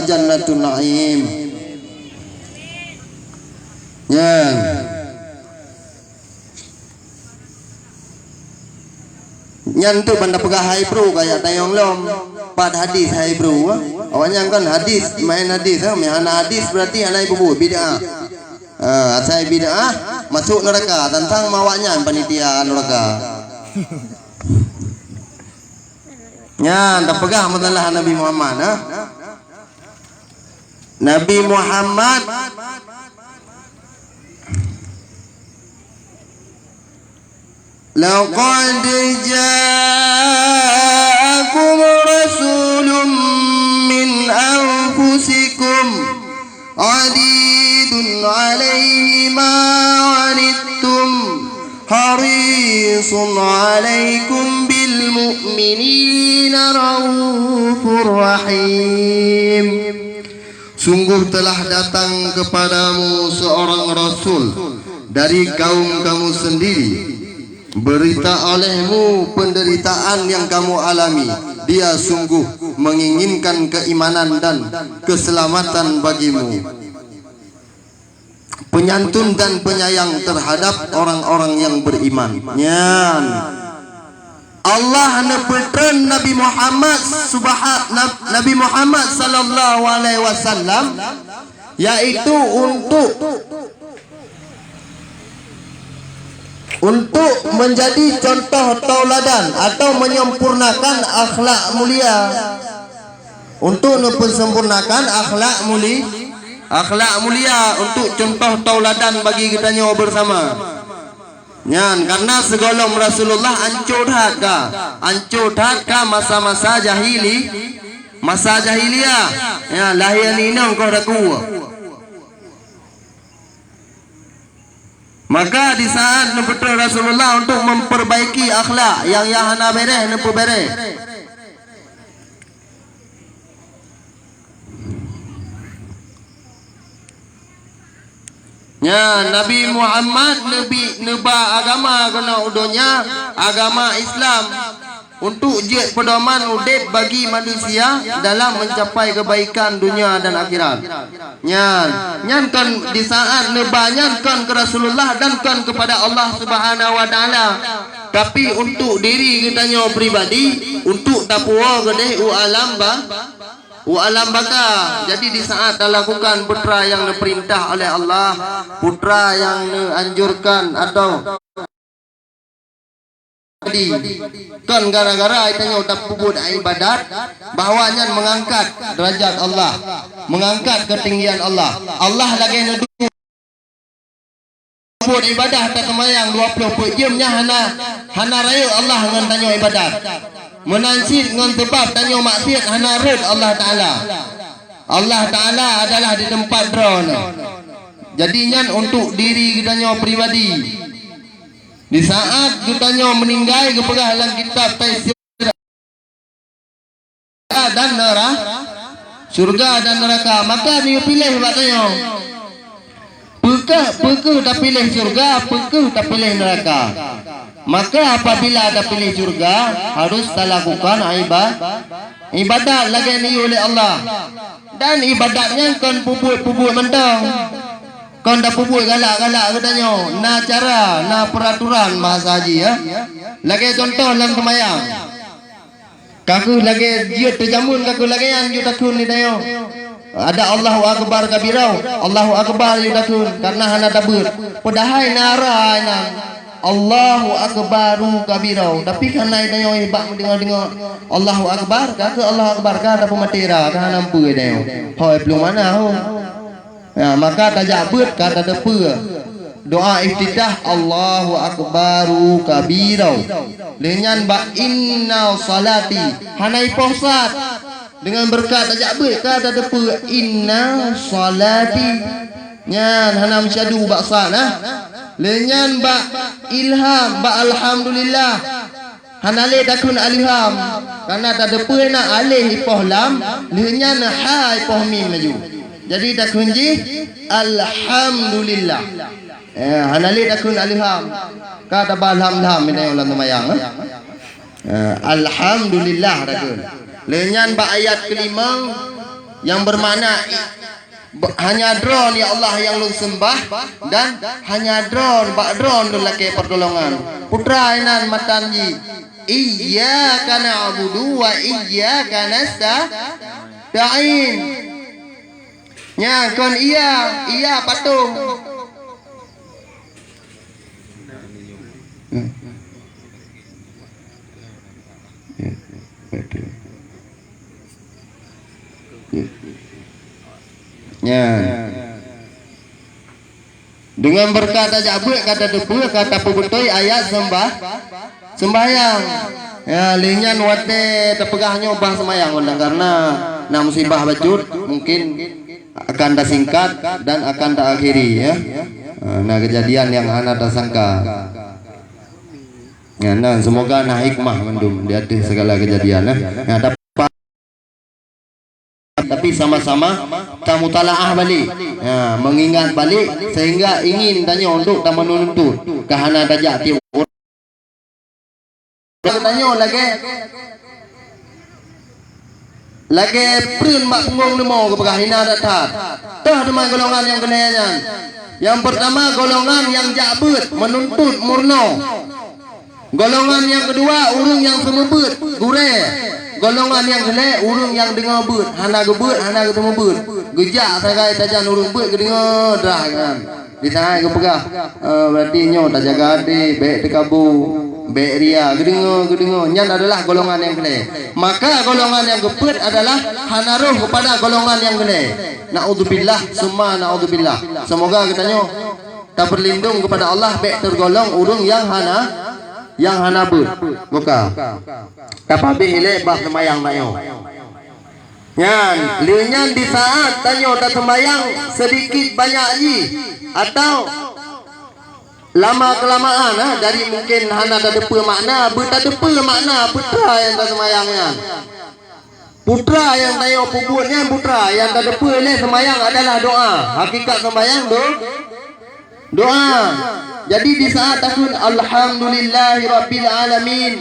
jannatun na'im. Yan. Nyan tu banda pegah hai bro kayak tayong lom pad hadis hai bro. Awaknya kan hadis main hadis main hadis berarti anai bubu bid'ah. Asai bid'ah masuk neraka tentang mawaknya panitia neraka. Nyan tak pegah masalah Nabi Muhammad Nabi Muhammad laqad ja'akum rasulun min anfusikum adidun alaihi ma anittum harisun alaikum bil mu'minina raufur rahim. Sungguh telah datang kepadamu seorang rasul dari kaum kamu sendiri, berita olehmu penderitaan yang kamu alami. Dia sungguh menginginkan keimanan dan keselamatan bagimu, penyantun dan penyayang terhadap orang-orang yang beriman. Nyan Allah nepetren Nabi Muhammad Nabi Muhammad sallallahu alaihi wasallam, yaitu untuk menjadi contoh tauladan atau menyempurnakan akhlak mulia, untuk mempersempurnakan akhlak mulia untuk contoh tauladan bagi kita nyawa bersama. Nyan karena segolong Rasulullah ancur ka masa-masa jahiliyah ya lahir ni nang kau daku. Maka di saat betul Rasulullah untuk memperbaiki akhlak yang hana bereh nempu bereh. Ya Nabi Muhammad neba agama kena udonya agama Islam untuk je pedoman udip bagi manusia dalam mencapai kebaikan dunia dan akhirat. Nyan kan di saat nebanyan kan ke Rasulullah dan kan kepada Allah Subhanahu wa taala. Tapi untuk diri kita nyo pribadi, untuk dapua gede alam baka. Jadi di saat lakukan putra yang diperintah oleh Allah, putra yang dianjurkan atau kan gara-gara itanya udah puput ibadat, bahwanya mengangkat derajat Allah, mengangkat ketinggian Allah. Allah lagi nedu puput ibadah tak semayang 20 jamnya hana raya Allah ngan tanyo ibadat. Menansit ngan sebab tanyo maksiat hana rud Allah Taala. Allah Taala adalah di tempat drone. Jadinya untuk diri kita nyo pribadi. Di saat kita nyo meninggal kepegah dalam kitab Taisir dan neraka, surga dan neraka, maka dia pilih batanya. Pekeh tak pilih surga, pekeh tak pilih neraka. Maka apabila ada pilih surga, harus lakukan ibadat lagi ni oleh Allah. Dan ibadatnya kan puput mentang. Kan dah puput galak-galak katanya. Na cara, na peraturan bahasa haji ya. Lagi contoh dalam semayang. Kaku lagi dia terjamun kaku lagi yang you takun ni tayo. Ada Allahu Akbar kabirau, Allahu Akbar you takun karena hana tabut. Padahal nara nang Allahu Akbaru kabirau. Tapi karena tayo ibak dengar Allahu Akbar, kaku Allahu Akbar ka ada pematira ka nampu tayo. Hoi belum mana ho. Ya, maka tajak bet kata depa. Doa iftitah Allahu Akbaru kabirau. Dengan ba inna salati hanai posat dengan berkat tajak bet kata depa inna salati nyan hanam syadu baksa nah. Lenyan ba ilham ba alhamdulillah hanale takun alham karena tak depa nak alih ipoh lam lenyan ha ipoh mim maju. Jadi tak kunci alhamdulillah. Hanali takun alham. Kata alhamdulillah ini ulang tumayang. Alhamdulillah takun. Lenyan ba ayat kelima yang bermakna hanya drone ya Allah yang lu sembah, dan hanya drone bak drone lu laki pertolongan. Putra inan matanji iyyaka na'budu wa iyyaka nasta'in. Nya kon iya patung. Ya. Dengan berkata jabut kata debu kata pebutoi ayat sembahyang. Ya linyan wate terpegahnya ubah sembahyang karena nak musibah bajut mungkin akan dah singkat dan akan tak akhiri ya. Nah kejadian yang anak tak sangka. Ya, nah semoga nah hikmah mendum di hati segala kejadian ya. Tapi sama-sama kamu talaah balik, ya, mengingat balik sehingga ingin tanya untuk tak menuntut kahana tajak tiup tanya lagi print mak punggung nemo ke pegahina datar tuh teman golongan yang kenanya. Yang pertama golongan yang jabut menuntut murno, golongan yang kedua urung yang semebut gure, golongan yang gelek urung yang dengar but hana gebut hana ketemu but gejak sagai tajan urung but kedengar dah kan ditahai ke pegah berarti nyo tak jaga hati baik dekabu baik ria kedengar nyan adalah golongan yang gelek. Maka golongan yang gebut adalah hana roh kepada golongan yang gelek. Naudzubillah summa naudzubillah. Semoga kita nyo tak berlindung kepada Allah baik tergolong urung yang hana but buka kapabi ile bah semayang tayo nyan linyan di saat tayo tak semayang sedikit banyak ji atau lama kelamaan dari mungkin hana tak depa makna tak depa makna putra yang tak semayangnya, putra yang tayo pubutnya putra yang tak depa le semayang adalah doa. Hakikat semayang doa. Jadi di saat takun alhamdulillahi rabbil alamin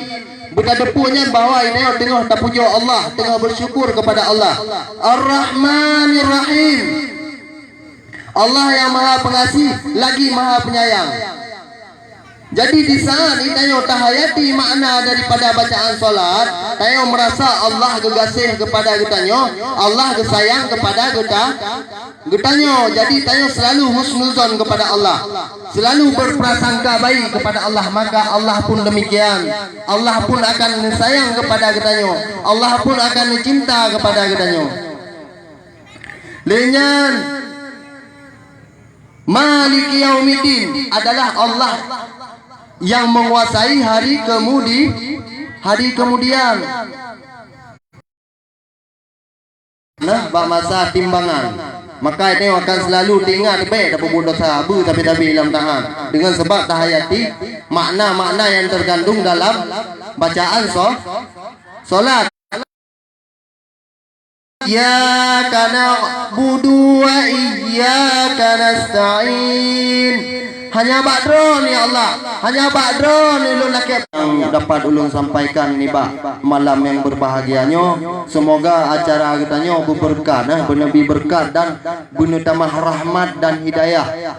berada punya bahwa ini tengah tak puja Allah, tengah bersyukur kepada Allah. Ar-Rahmanir Rahim. Allah yang Maha Pengasih lagi Maha Penyayang. Jadi di saat kita tahayati makna daripada bacaan solat, tayo merasa Allah gegasih kepada kita, Allah gesayang kepada kita. Jadi tayo selalu husnuzon kepada Allah, selalu berprasangka baik kepada Allah. Maka Allah pun demikian, Allah pun akan sayang kepada kita, Allah pun akan cinta kepada kita. Lenyan Maliki Yaumiddin adalah Allah yang menguasai hari kemudian. Nah, bak masa timbangan. Maka itu akan selalu diingat baik dapat buat dosa abu tapi dalam tahan dengan sebab tahayati makna-makna yang tergandung dalam bacaan solat. Iyyaka na'budu wa iyyaka nasta'in. Hanya bakdron ya Allah, hanya bakdron ulun laki yang dapat ulun sampaikan ni bak malam yang berbahagianya. Semoga acara kita nyo berberkat, benabi berkat dan benar tamah rahmat dan hidayah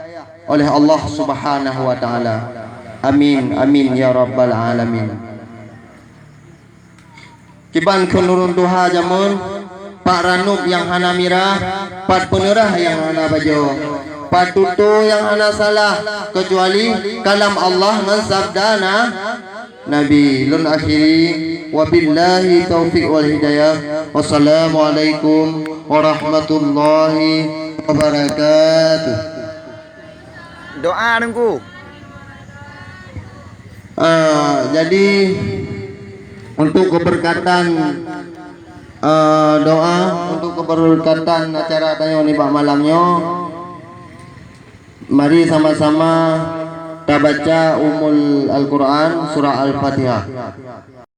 oleh Allah Subhanahu wa taala. Amin amin ya rabbal alamin. Kiban kunurun duha jamun Pak Ranub yang hana mirah, Pak Penerah yang hana bajo, Pak Tutu yang hana salah, kecuali kalam Allah dan sabdana Nabi. Lun akhiri wabillahi taufiq wal hidayah. Wassalamualaikum warahmatullahi wabarakatuh. Doa nunggu. Jadi untuk keberkatan doa untuk keberkatan acara tayo ni bak malamnya, mari sama-sama kita baca Al-Quran surah Al-Fatihah.